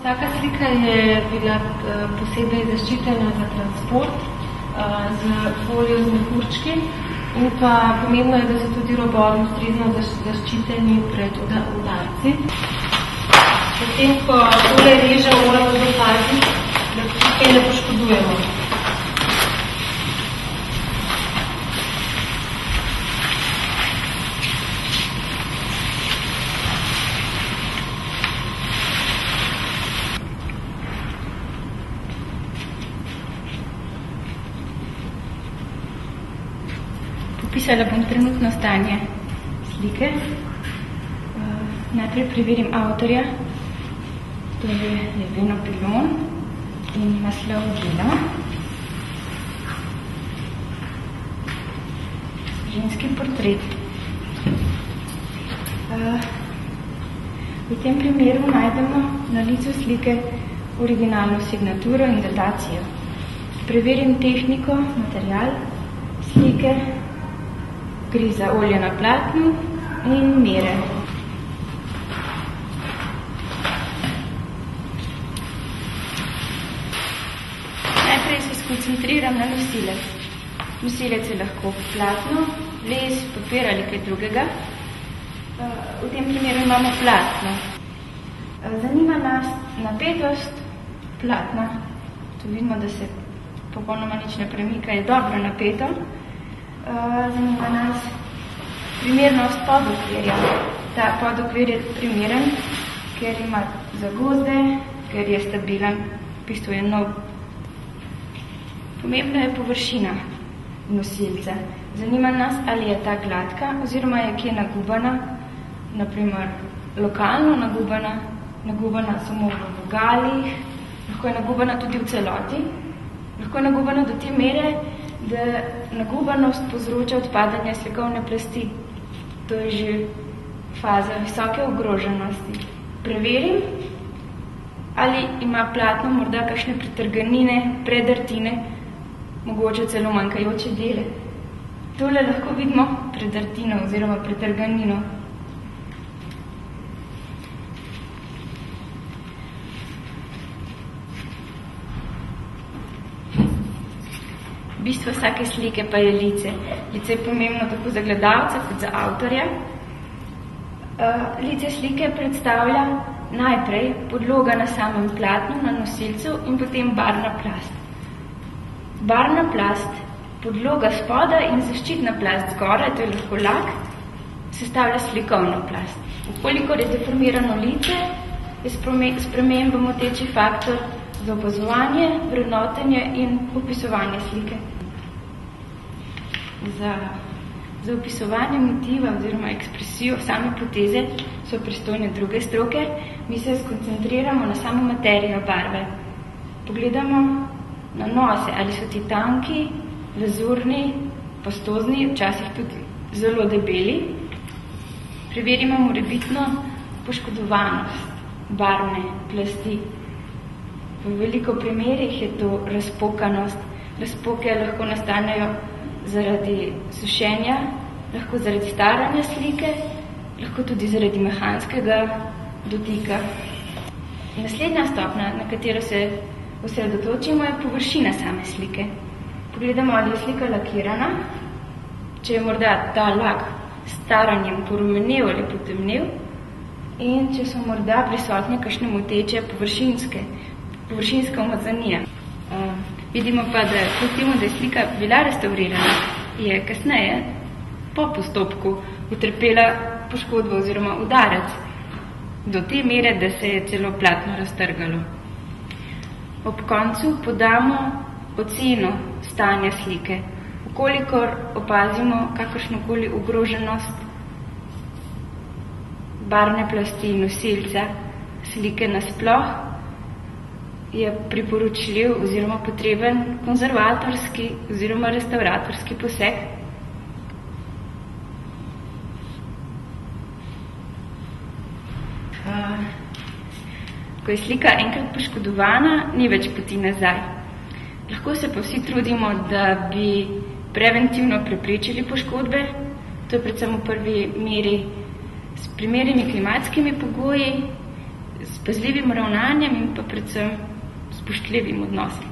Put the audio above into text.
Vsaka slika je bila posebej zaščitena za transport z folijo z mehurčki in pa pomembno je, da so tudi robovi ustrezno zaščiteni pred udarci. Potem, ko tole režemo, moramo zapaziti, da slike ne poškodujemo. Popisala bom trenutno stanje slike. Najprej preverim avtorja. To je Leveno Pilon in naslov dela. Ženski portret. V tem primeru najdemo na licu slike originalno signaturo in datacijo. Preverim tehniko, material slike. Gre za olje na platnu in mere. Najprej se skoncentriram na nosilec. Nosilec je lahko platno, les, papir ali kaj drugega. V tem primeru imamo platno. Zanima nas napetost platna. Tu vidimo, da se popolnoma nič ne premika, je dobro napeto. Zanima nas primernost podokvirja. Ta podokvir je primeren, ker ima zagozde, ker je stabilen, v bistvu je nov. Pomembna je površina nosilca. Zanima nas, ali je ta gladka oziroma je kje nagubana, naprimer lokalno nagubana samo v vogalih, lahko je nagubana tudi v celoti, lahko je nagubana do te mere, da nagubanost povzroča odpadanje slikovne plasti. To je že faza visoke ogroženosti. Preverim, ali ima platno morda kakšne pretrganine, predrtine, mogoče celo manjkajoče dele. Tole lahko vidimo predrtino oziroma pretrganino. Bistvo vsake slike pa je lice. Lice je pomembno tako za gledalca kot za avtorja. Lice slike predstavlja najprej podloga na samem platnu, na nosilcu in potem barvna plast. Barvna plast, podloga spoda in zaščitna plast zgoraj, to je lahko lak, sestavlja slikovno plast. Ukolikor je deformirano lice, je sprememba moteči faktor za opazovanje, vrednotenje in opisovanje slike. Za opisovanje motiva oziroma ekspresijo same poteze so pristojne druge stroke, mi se skoncentriramo na samo materijo barve. Pogledamo na nose, ali so ti tanki, lazurni, pastozni, včasih tudi zelo debeli. Preverimo morebitno poškodovanost barvne plasti. V veliko primerih je to razpokanost. Razpoke lahko nastanejo zaradi sušenja, lahko zaradi staranja slike, lahko tudi zaradi mehanskega dotika. Naslednja stopnja, na katero se osredotočimo, je površina same slike. Pogledamo, ali je slika lakirana, če je morda ta lak s staranjem porumenel ali potemnel in če so morda prisotne kakšne moteče površinska umazanija. Vidimo pa, da kljub temu, da je slika bila restaurirana, je kasneje po postopku utrpela poškodbo oziroma udarec do te mere, da se je celo platno raztrgalo. Ob koncu podamo oceno stanja slike. Ukolikor opazimo kakršnokoli ogroženost barvne plasti nosilca slike nasploh, je priporočljiv oziroma potreben konzervatorski oziroma restauratorski poseg. Ko je slika enkrat poškodovana, ni več poti nazaj. Lahko se pa vsi trudimo, da bi preventivno preprečili poškodbe. To je predvsem v prvi meri s primernimi klimatskimi pogoji, s pazljivim ravnanjem in pa predvsem spoštljivim odnosom.